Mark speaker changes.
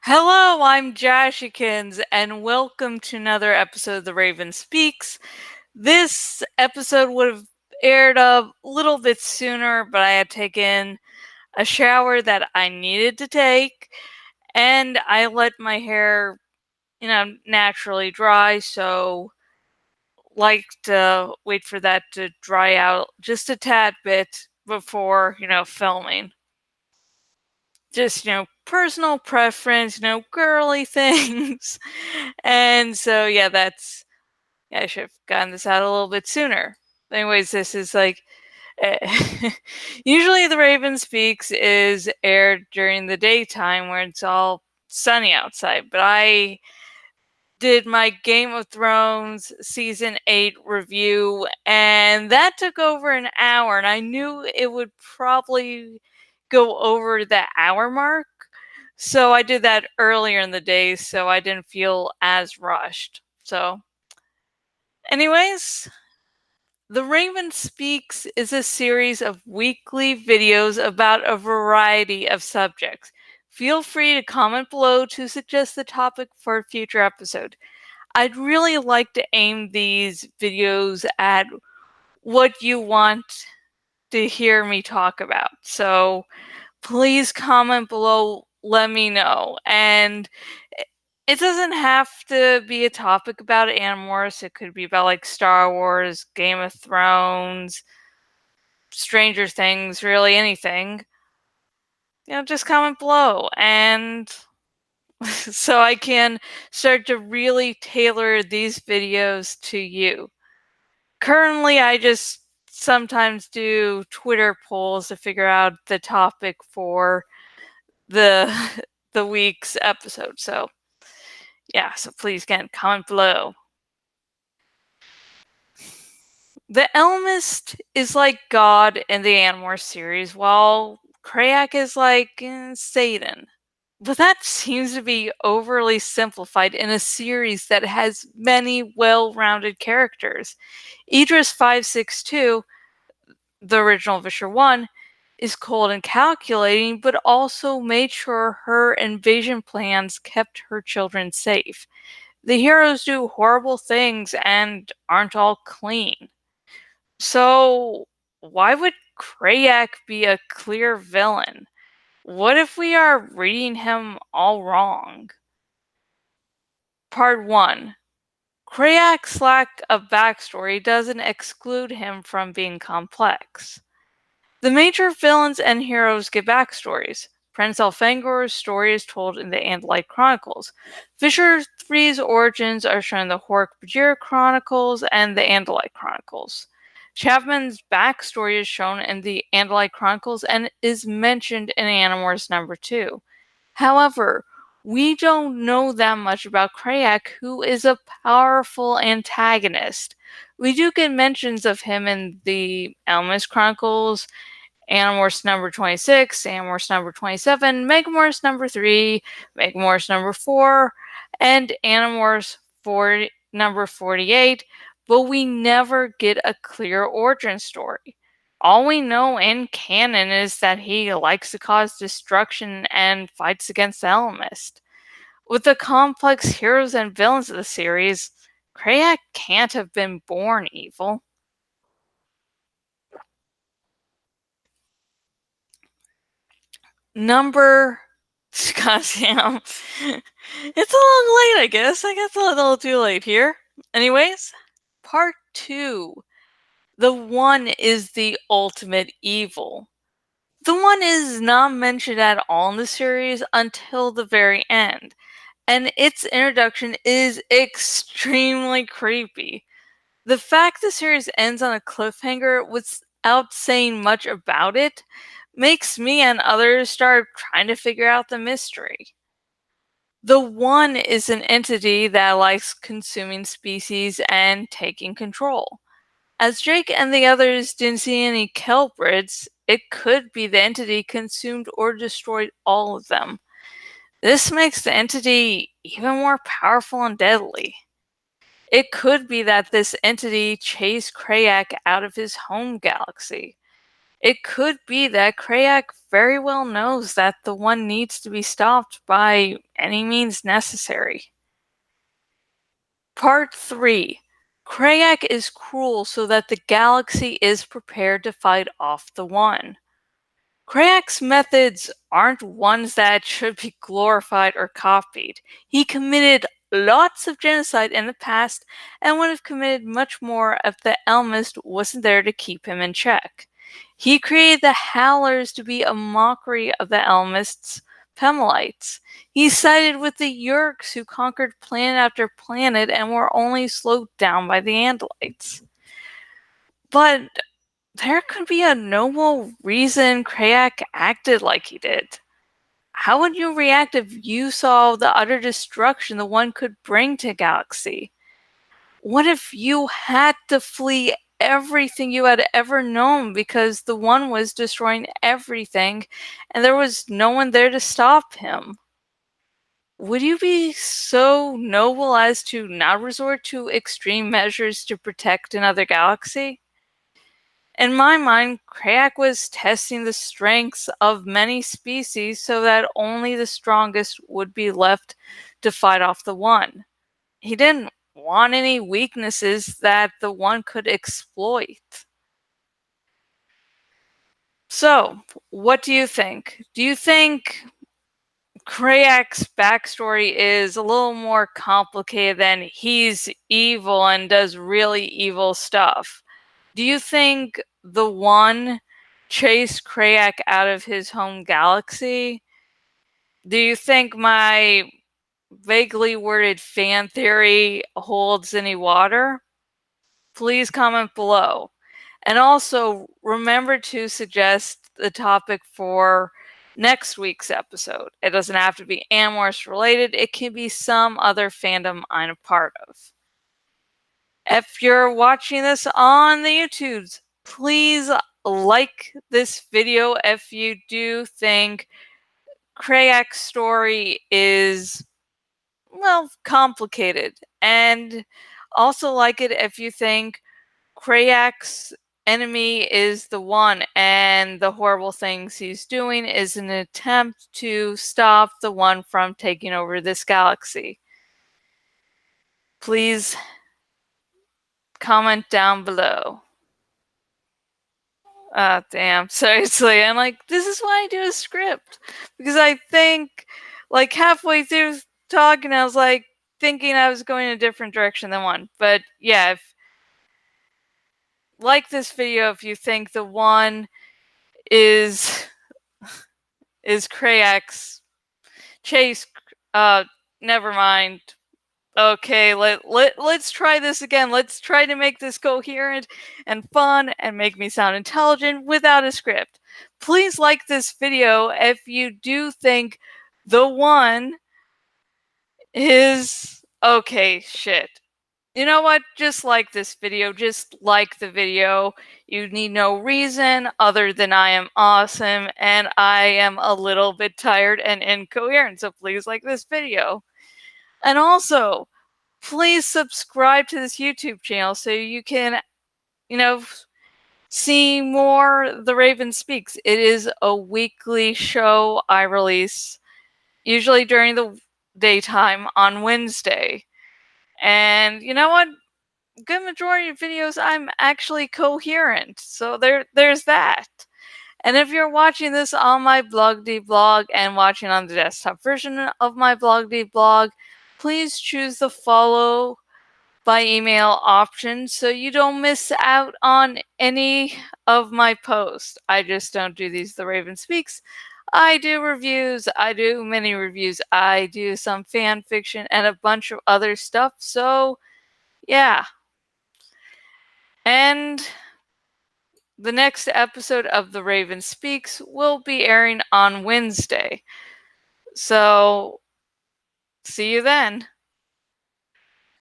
Speaker 1: Hello, I'm Jashikins, and welcome to another episode of The Raven Speaks. This episode would have aired a little bit sooner, but I had taken a shower that I needed to take, and I let my hair, naturally dry, so like to wait for that to dry out just a tad bit before, filming. Just, personal preference, girly things. And so, yeah, I should have gotten this out a little bit sooner. Anyways, this is like, usually the Raven Speaks is aired during the daytime where it's all sunny outside, but I did my Game of Thrones season 8 review, and that took over an hour, and I knew it would probably go over the hour mark. So I did that earlier in the day so I didn't feel as rushed. So, anyways, The Raven Speaks is a series of weekly videos about a variety of subjects. Feel free to comment below to suggest the topic for a future episode. I'd really like to aim these videos at what you want to hear me talk about. So please comment below, let me know. And it doesn't have to be a topic about Animorphs. It could be about like Star Wars, Game of Thrones, Stranger Things, really anything. Just comment below and so I can start to really tailor these videos to you. Currently, I just sometimes do Twitter polls to figure out the topic for the the week's episode. So, yeah, so please again comment below. The Elmist is like God in the Animorphs series, while Crayak is like Satan. But that seems to be overly simplified in a series that has many well-rounded characters. Idris 562, the original Visher 1, is cold and calculating, but also made sure her invasion plans kept her children safe. The heroes do horrible things and aren't all clean. So, why would Crayak be a clear villain? What if we are reading him all wrong? Part 1. Crayak's lack of backstory doesn't exclude him from being complex. The major villains and heroes get backstories. Prince Elfangor's story is told in the Andalite Chronicles. Visher 3's origins are shown in the Hork-Bajir Chronicles and the Andalite Chronicles. Chapman's backstory is shown in the Andalite Chronicles and is mentioned in Animorphs number 2. However, we don't know that much about Crayak, who is a powerful antagonist. We do get mentions of him in the Elmist Chronicles, Animorphs number 26, Animorphs number 27, Megamorphs number 3, Megamorphs number 4, and Animorphs number 48, but we never get a clear origin story. All we know in canon is that he likes to cause destruction and fights against the Elmist. With the complex heroes and villains of the series, Crayak can't have been born evil. Number Goddamn. It's a little late, I guess. I guess a little too late here. Anyways, part 2. The One is the ultimate evil. The One is not mentioned at all in the series until the very end, and its introduction is extremely creepy. The fact the series ends on a cliffhanger without saying much about it makes me and others start trying to figure out the mystery. The One is an entity that likes consuming species and taking control. As Jake and the others didn't see any Kelbrids, it could be the entity consumed or destroyed all of them. This makes the entity even more powerful and deadly. It could be that this entity chased Crayak out of his home galaxy. It could be that Crayak very well knows that the One needs to be stopped by any means necessary. Part 3. Crayak is cruel so that the galaxy is prepared to fight off the One. Crayak's methods aren't ones that should be glorified or copied. He committed lots of genocide in the past and would have committed much more if the Elmist wasn't there to keep him in check. He created the Howlers to be a mockery of the Elmists' Pemalites. He sided with the Yeerks, who conquered planet after planet and were only slowed down by the Andalites. But there could be a noble reason Crayak acted like he did. How would you react if you saw the utter destruction the One could bring to Galaxy? What if you had to flee everything you had ever known because the One was destroying everything and there was no one there to stop him? Would you be so noble as to not resort to extreme measures to protect another galaxy? In my mind, Crayak was testing the strengths of many species so that only the strongest would be left to fight off the One. He didn't want any weaknesses that the One could exploit. So, what do you think? Do you think Crayak's backstory is a little more complicated than he's evil and does really evil stuff? Do you think the One chased Crayak out of his home galaxy? Do you think my vaguely worded fan theory holds any water? Please comment below. And also, remember to suggest the topic for next week's episode. It doesn't have to be Animorphs related, it can be some other fandom I'm a part of. If you're watching this on the YouTubes, please like this video if you do think Crayak's story is, well, complicated. And also like it if you think Crayak's enemy is the One and the horrible things he's doing is an attempt to stop the One from taking over this galaxy. Please comment down below. Damn, seriously. I'm like, this is why I do a script. Because I think, like, halfway through talking, I was like, thinking I was going in a different direction than one. But yeah, like this video if you think the One is Crayak's chase. Never mind. Okay, let's try this again. Let's try to make this coherent and fun and make me sound intelligent without a script. Please like this video if you do think the One is... Okay, shit. You know what? Just like this video. Just like the video. You need no reason other than I am awesome and I am a little bit tired and incoherent, so please like this video. And also, please subscribe to this YouTube channel so you can, see more The Raven Speaks. It is a weekly show I release, usually during the daytime on Wednesday. And you know what? Good majority of videos I'm actually coherent. So there's that. And if you're watching this on my blog and watching on the desktop version of my blog, please choose the follow by email option so you don't miss out on any of my posts. I just don't do these The Raven Speaks. I do reviews, I do mini reviews, I do some fan fiction and a bunch of other stuff. So yeah. And the next episode of The Raven Speaks will be airing on Wednesday. So see you then.